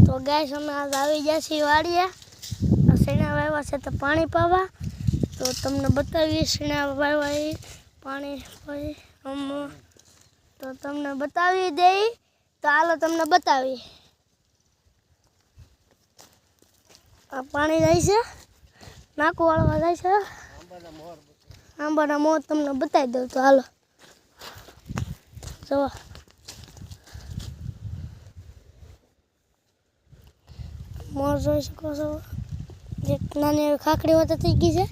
તો ગાઈસ અમે આજ આવી ગયા છીએ વાડીએ શેણા વાવ્યા છે તો પાણી પાવા તો તમને બતાવીએ શેણા વાવ્યા એ પાણી પાઈ તો તમને બતાવી દઈ તો હાલો તમને બતાવીએ આ પાણી જાય છે નાકુ વાળવા જાય છે આંબાના મોર તમને બતાવી દઉં તો હાલો જો मोर જોઈ શકો છો એક નાની એવી ખાખડી હોતે થઈ ગઈ છે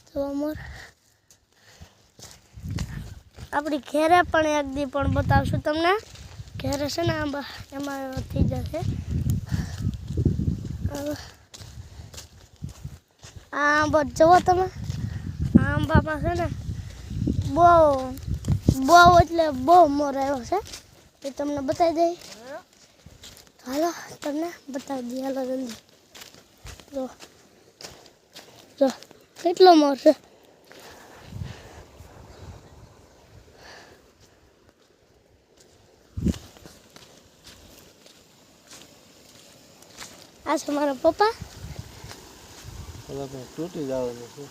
તો મોર આપણી ઘેરે પણ એક દી પણ બતાવશું તમને ઘેરે છે ને આંબા એમાં થઈ જશે આ આંબો જુઓ તમે આંબામાં છે ને બહુ એટલે બહુ મોર આવ્યો છે એ તમને બતાવી દઈ હાલો તમને બતાવી દઈએ હાલો જલ્દી જો જો કેટલો મોર છે આ છે મારા પપ્પા તૂટી જવાનું છે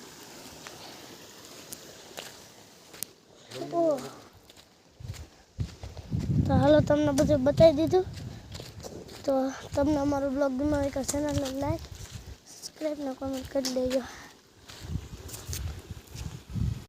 તો હાલો તમને બધું બતાવી દીધું તો તમને અમારો બ્લોગ ગમ્યો હોય તો ચેનલને લાઈક સબસ્ક્રાઈબ ને કોમેન્ટ કરી દેજો